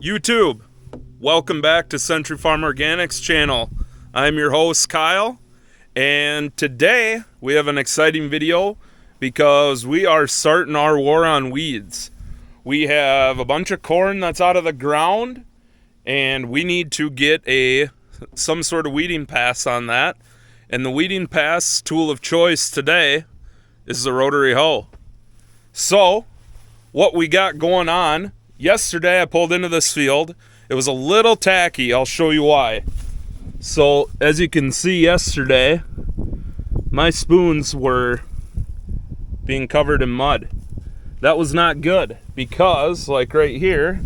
YouTube, welcome back to Century Farm Organics channel. I'm your host Kyle, and today we have an exciting video because we are starting our war on weeds. We have a bunch of corn that's out of the ground, and we need to get some sort of weeding pass on that. And the weeding pass tool of choice today is the rotary hoe. So, what we got going on, yesterday I pulled into this field. It was a little tacky. I'll show you why. So, as you can see yesterday, my spoons were being covered in mud. That was not good because, like right here,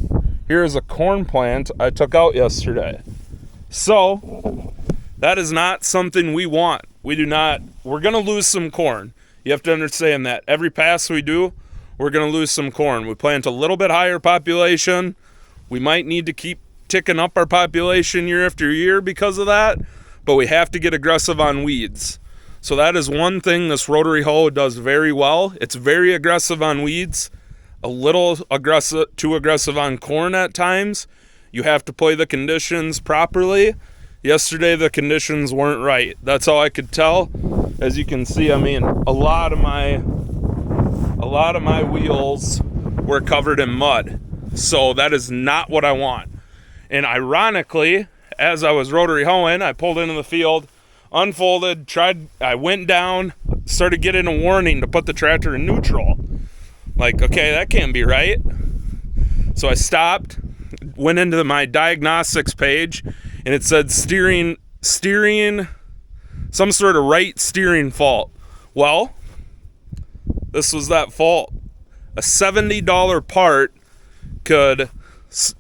here's a corn plant I took out yesterday. So, that is not something we want. We're going to lose some corn. You have to understand that. Every pass we do, we're going to lose some corn. We plant a little bit higher population. We might need to keep ticking up our population year after year because of that, but we have to get aggressive on weeds. So that is one thing this rotary hoe does very well. It's very aggressive on weeds, a little aggressive, too aggressive on corn at times. You have to play the conditions properly. Yesterday the conditions weren't right. That's all I could tell. As you can see, I mean, a lot of my wheels were covered in mud. So that is not what I want. And ironically, as I was rotary hoeing, I pulled into the field, unfolded, I went down, started getting a warning to put the tractor in neutral. Like, okay, that can't be right. So I stopped, went into my diagnostics page, and it said steering, some sort of right steering fault. Well, this was that fault. A $70 part could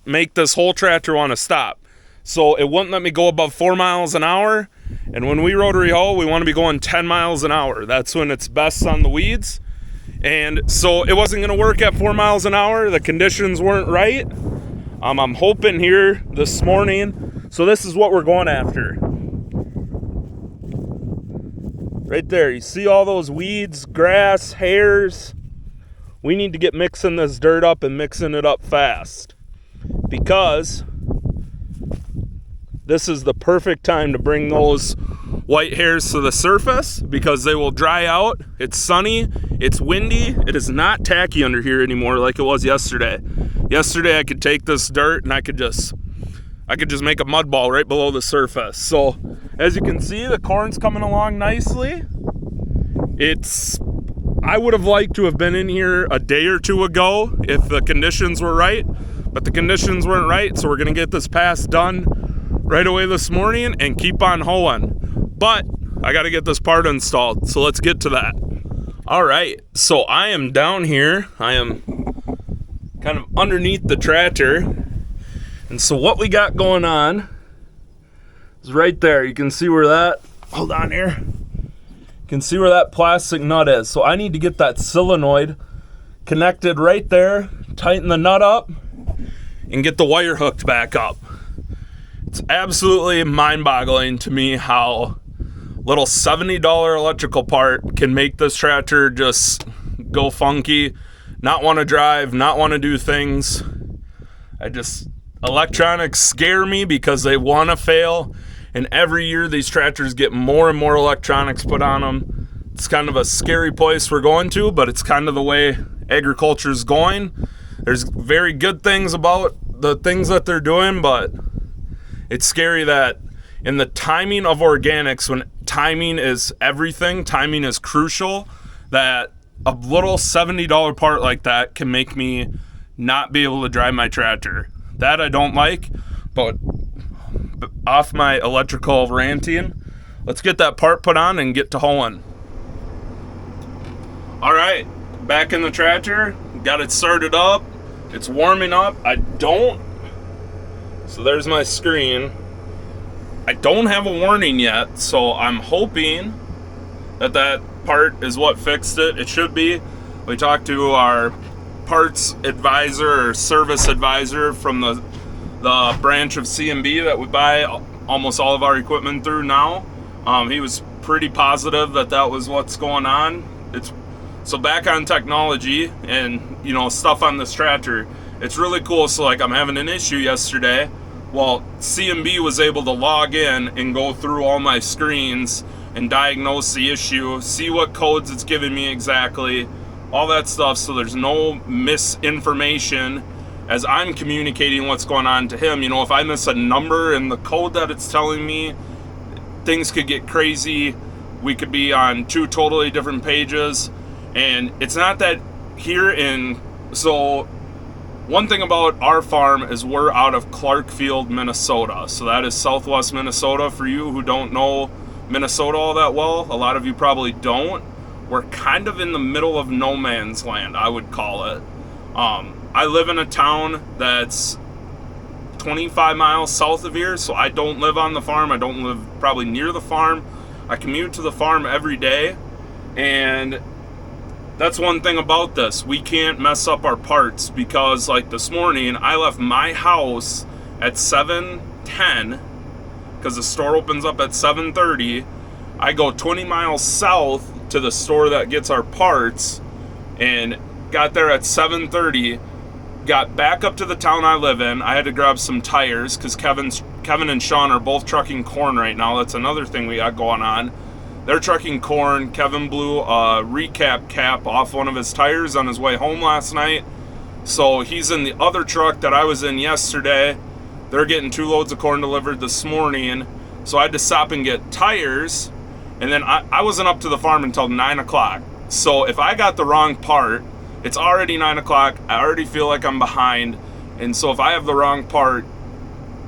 make this whole tractor want to stop. So it wouldn't let me go above 4 miles an hour. And when we rotary hoe, we want to be going 10 miles an hour. That's when it's best on the weeds. And so it wasn't going to work at 4 miles an hour. The conditions weren't right. I'm hoping here this morning. So this is what we're going after. Right there, you see all those weeds, grass, hairs. We need to get mixing this dirt up and mixing it up fast, because this is the perfect time to bring those white hairs to the surface, because they will dry out. It's sunny, it's windy, it is not tacky under here anymore like it was yesterday. Yesterday I could take this dirt and I could just make a mud ball right below the surface. So as you can see, the corn's coming along nicely. I would have liked to have been in here a day or two ago if the conditions were right, but the conditions weren't right, so we're going to get this pass done right away this morning and keep on hoeing. But I got to get this part installed, so let's get to that. All right, so I am down here. I am kind of underneath the tractor. And so what we got going on is right there. You can see where that, hold on here. You can see where that plastic nut is. So I need to get that solenoid connected right there, tighten the nut up, and get the wire hooked back up. It's absolutely mind-boggling to me how little $70 electrical part can make this tractor just go funky, not want to drive, not want to do things. Electronics scare me because they want to fail, and every year these tractors get more and more electronics put on them. It's kind of a scary place we're going to, but it's kind of the way agriculture is going. There's very good things about the things that they're doing, but it's scary that in the timing of organics, when timing is everything, timing is crucial, that a little $70 part like that can make me not be able to drive my tractor. That I don't like, but off my electrical ranting, let's get that part put on and get to hoeing. All right, back in the tractor, got it started up. It's warming up. So there's my screen. I don't have a warning yet, so I'm hoping that part is what fixed it. It should be. We talked to our parts advisor or service advisor from the branch of C&B that we buy almost all of our equipment through now. He was pretty positive that was what's going on. So back on technology and stuff on this tractor, it's really cool. So like I'm having an issue yesterday. Well, CMB was able to log in and go through all my screens and diagnose the issue, see what codes it's giving me exactly, all that stuff, so there's no misinformation as I'm communicating what's going on to him. You know, if I miss a number in the code that it's telling me, things could get crazy. We could be on two totally different pages. And it's not that here in... So, one thing about our farm is we're out of Clarkfield, Minnesota. So that is southwest Minnesota. For you who don't know Minnesota all that well, a lot of you probably don't. We're kind of in the middle of no man's land, I would call it. I live in a town that's 25 miles south of here, so I don't live on the farm. I don't live probably near the farm. I commute to the farm every day, and that's one thing about this. We can't mess up our parts because, like this morning, I left my house at 7:10 because the store opens up at 7:30. I go 20 miles south to the store that gets our parts and got there at 7:30. Got back up to the town I live in. I had to grab some tires because Kevin and Sean are both trucking corn right now. That's another thing we got going on. They're trucking corn. Kevin blew a recap cap off one of his tires on his way home last night. So he's in the other truck that I was in yesterday. They're getting 2 loads of corn delivered this morning. So I had to stop and get tires. And then I wasn't up to the farm until 9 o'clock. So if I got the wrong part, it's already 9 o'clock. I already feel like I'm behind. And so if I have the wrong part,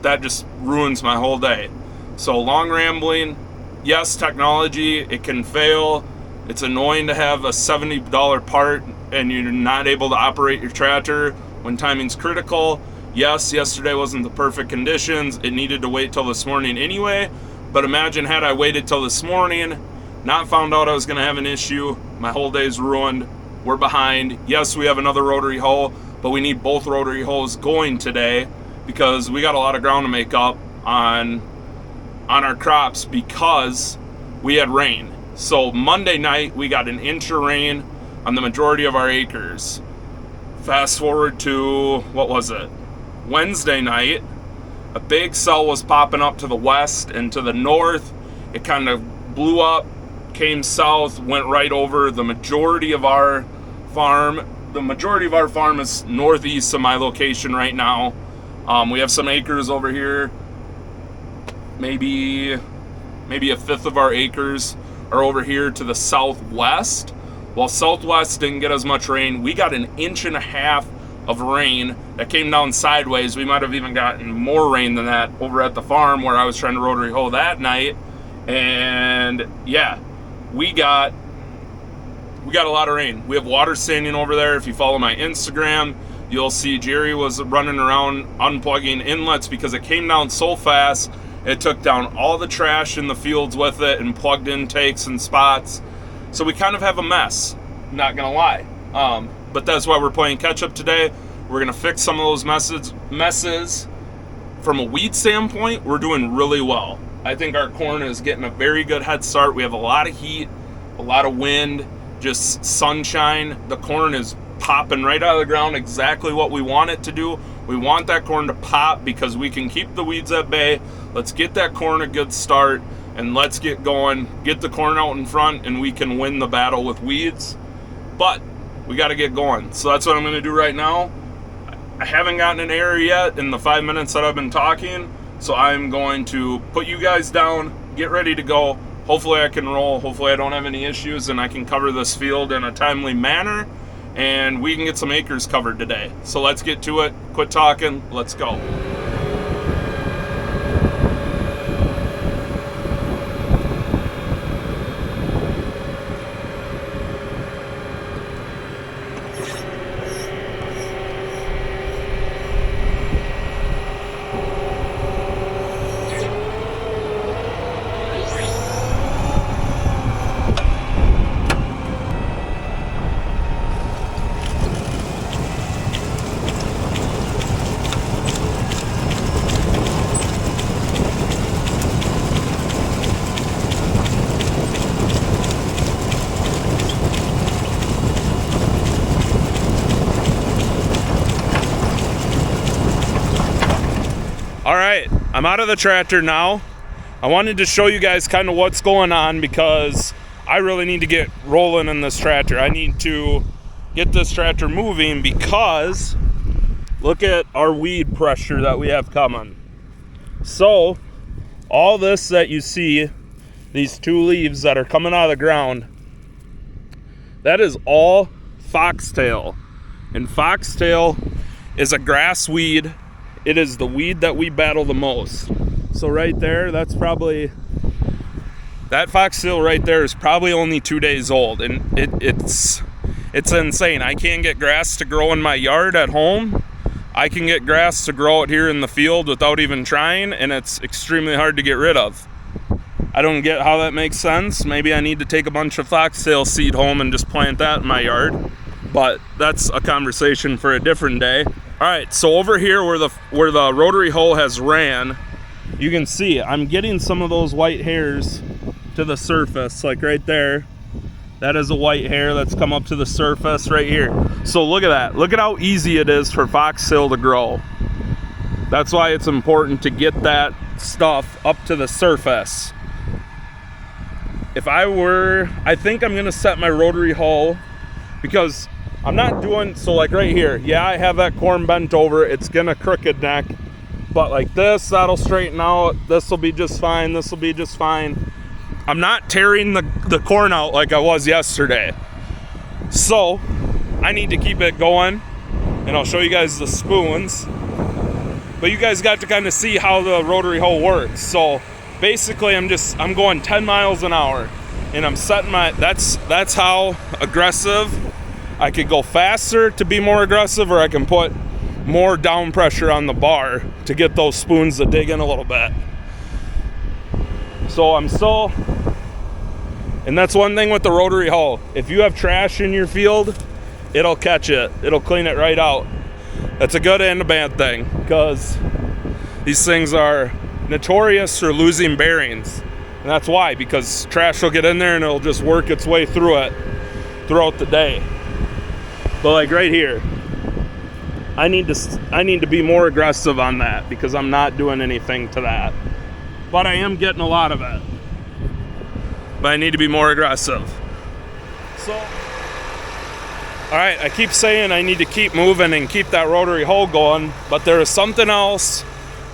that just ruins my whole day. So long rambling. Yes, technology, it can fail. It's annoying to have a $70 part and you're not able to operate your tractor when timing's critical. Yes, yesterday wasn't the perfect conditions. It needed to wait till this morning anyway. But imagine had I waited till this morning, not found out I was going to have an issue, my whole day's ruined. We're behind. Yes, we have another rotary hoe, but we need both rotary hoes going today because we got a lot of ground to make up on our crops because we had rain. So Monday night, we got an inch of rain on the majority of our acres. Fast forward to, what was it? Wednesday night, a big cell was popping up to the west and to the north. It kind of blew up, came south, went right over the majority of our farm. The majority of our farm is northeast of my location right now. We have some acres over here. Maybe a fifth of our acres are over here to the southwest. While southwest didn't get as much rain, we got 1.5 inches of rain that came down sideways. We might have even gotten more rain than that over at the farm where I was trying to rotary hoe that night. And yeah, we got a lot of rain. We have water standing over there. If you follow my Instagram, you'll see Jerry was running around unplugging inlets because it came down so fast. It took down all the trash in the fields with it and plugged intakes and spots. So we kind of have a mess, not gonna lie. But that's why we're playing catch up today. We're gonna fix some of those messes. From a weed standpoint, we're doing really well. I think our corn is getting a very good head start. We have a lot of heat, a lot of wind, just sunshine. The corn is popping right out of the ground, exactly what we want it to do. We want that corn to pop because we can keep the weeds at bay. Let's get that corn a good start and let's get going, get the corn out in front, and we can win the battle with weeds. But we got to get going. So that's what I'm going to do right now. I haven't gotten an error yet in the 5 minutes that I've been talking. So I'm going to put you guys down, get ready to go. Hopefully I can roll. Hopefully I don't have any issues and I can cover this field in a timely manner and we can get some acres covered today. So let's get to it. Quit talking. Let's go. All right, I'm out of the tractor now. I wanted to show you guys kind of what's going on because I really need to get rolling in this tractor. I need to get this tractor moving because look at our weed pressure that we have coming. So all this that you see, these 2 leaves that are coming out of the ground, that is all foxtail. And foxtail is a grass weed. It is the weed that we battle the most. So right there, that's probably, that foxtail right there is probably only 2 days old. And it's insane. I can't get grass to grow in my yard at home. I can get grass to grow out here in the field without even trying, and it's extremely hard to get rid of. I don't get how that makes sense. Maybe I need to take a bunch of foxtail seed home and just plant that in my yard, but that's a conversation for a different day. All right, so over here where the rotary hoe has ran, you can see I'm getting some of those white hairs to the surface, like right there. That is a white hair that's come up to the surface right here. So look at that. Look at how easy it is for foxtail to grow. That's why it's important to get that stuff up to the surface. I think I'm gonna set my rotary hoe because I'm not doing, so like right here, yeah, I have that corn bent over, it's gonna crooked neck, but like this, that'll straighten out, this will be just fine, this will be just fine. I'm not tearing the corn out like I was yesterday. So I need to keep it going, and I'll show you guys the spoons. But you guys got to kind of see how the rotary hoe works. So basically I'm going 10 miles an hour, and I'm setting that's how aggressive. I could go faster to be more aggressive, or I can put more down pressure on the bar to get those spoons to dig in a little bit. So and that's one thing with the rotary hoe. If you have trash in your field, it'll catch it. It'll clean it right out. That's a good and a bad thing, because these things are notorious for losing bearings. And that's why, because trash will get in there and it'll just work its way through it throughout the day. But like right here, I need to be more aggressive on that because I'm not doing anything to that. But I am getting a lot of it. But I need to be more aggressive. So, all right, I keep saying I need to keep moving and keep that rotary hoe going, but there is something else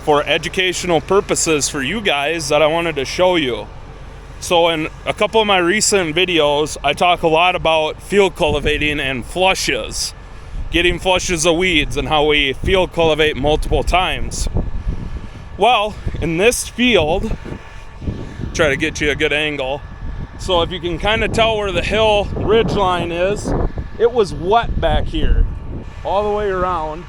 for educational purposes for you guys that I wanted to show you. So in a couple of my recent videos, I talk a lot about field cultivating and flushes, getting flushes of weeds and how we field cultivate multiple times. Well, in this field, try to get you a good angle. So if you can kind of tell where the hill ridge line is, it was wet back here all the way around.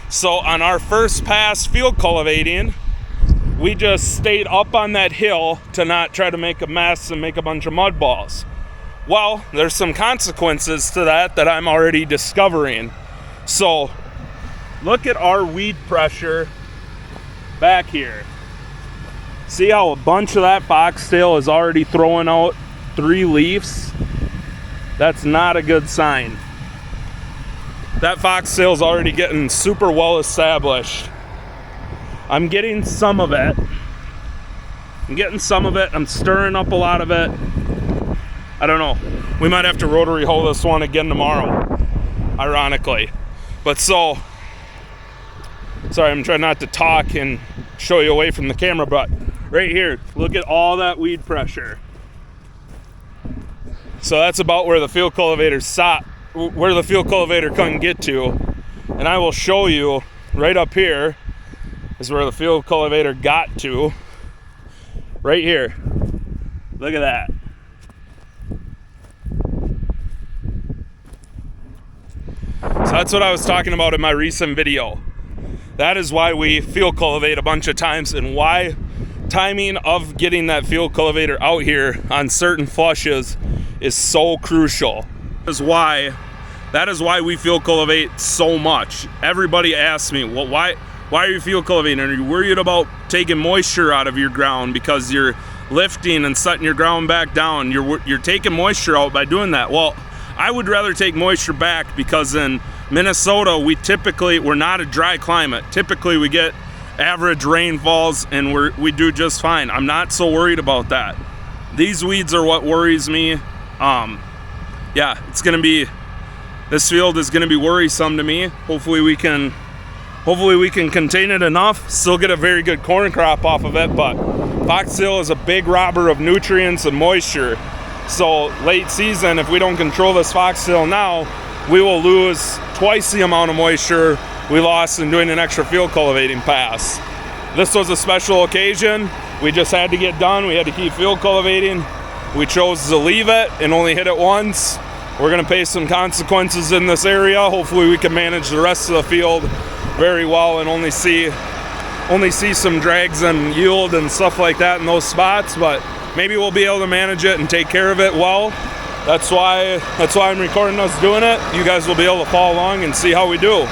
So on our first pass field cultivating, we just stayed up on that hill to not try to make a mess and make a bunch of mud balls. Well, there's some consequences to that I'm already discovering. So look at our weed pressure back here. See how a bunch of that foxtail is already throwing out 3 leaves? That's not a good sign. That foxtail is already getting super well established. I'm getting some of it. I'm stirring up a lot of it. I don't know. We might have to rotary hoe this one again tomorrow, ironically. But so, sorry, I'm trying not to talk and show you away from the camera, but right here, look at all that weed pressure. So that's about where the field cultivator stopped, where the field cultivator couldn't get to. And I will show you right up here is where the field cultivator got to. Right here. Look at that. So that's what I was talking about in my recent video. That is why we field cultivate a bunch of times, and why timing of getting that field cultivator out here on certain flushes is so crucial. That is why we field cultivate so much. Everybody asks me, well, why are you field cultivating? Are you worried about taking moisture out of your ground because you're lifting and setting your ground back down? You're taking moisture out by doing that. Well, I would rather take moisture back because in Minnesota, we're not a dry climate. Typically we get average rainfalls, and we do just fine. I'm not so worried about that. These weeds are what worries me. Yeah, this field is gonna be worrisome to me. Hopefully we can contain it enough, still get a very good corn crop off of it, but foxtail is a big robber of nutrients and moisture. So late season, if we don't control this foxtail now, we will lose twice the amount of moisture we lost in doing an extra field cultivating pass. This was a special occasion. We just had to get done. We had to keep field cultivating. We chose to leave it and only hit it once. We're gonna face some consequences in this area. Hopefully we can manage the rest of the field very well and only see some drags and yield and stuff like that in those spots, but maybe we'll be able to manage it and take care of it well. That's why I'm recording us doing it. You guys will be able to follow along and see how we do.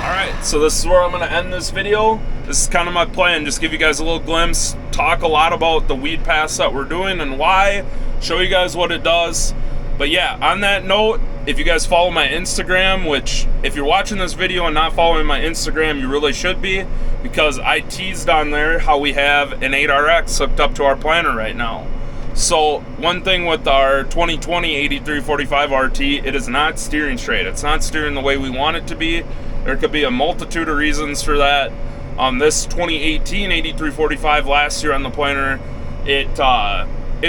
Alright, so this is where I'm gonna end this video. This is kind of my plan, just give you guys a little glimpse, talk a lot about the weed pass that we're doing and why, show you guys what it does. But yeah, on that note, if you guys follow my Instagram, which if you're watching this video and not following my Instagram, you really should be, because I teased on there how we have an 8RX hooked up to our planter right now. So one thing with our 2020 8345 RT, it is not steering straight. It's not steering the way we want it to be. There could be a multitude of reasons for that. On this 2018 8345 last year on the planter, it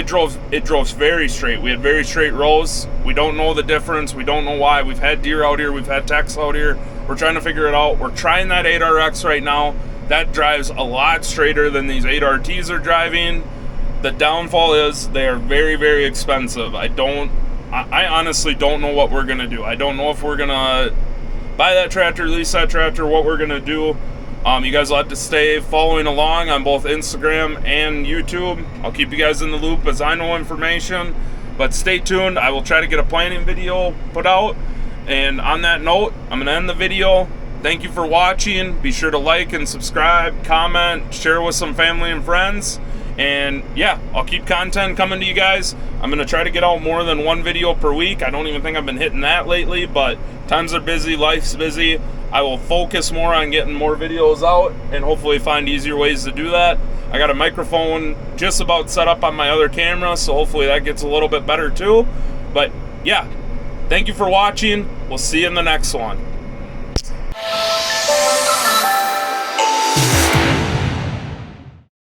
drove very straight. We had very straight rows. We don't know the difference. We don't know why. We've had deer out here. We've had techs out here. We're trying to figure it out. We're trying that 8RX right now. That drives a lot straighter than these 8RTs are driving. The downfall is they are very, very expensive. I honestly don't know what we're going to do. I don't know if we're going to buy that tractor, lease that tractor, what we're going to do. You guys will have to stay following along on both Instagram and YouTube. I'll keep you guys in the loop as I know information, but stay tuned. I will try to get a planning video put out. And on that note, I'm gonna end the video. Thank you for watching. Be sure to like and subscribe, comment, share with some family and friends. And yeah, I'll keep content coming to you guys. I'm gonna try to get out more than one video per week. I don't even think I've been hitting that lately, but times are busy, life's busy. I will focus more on getting more videos out and hopefully find easier ways to do that. I got a microphone just about set up on my other camera, so hopefully that gets a little bit better too. But yeah, thank you for watching. We'll see you in the next one.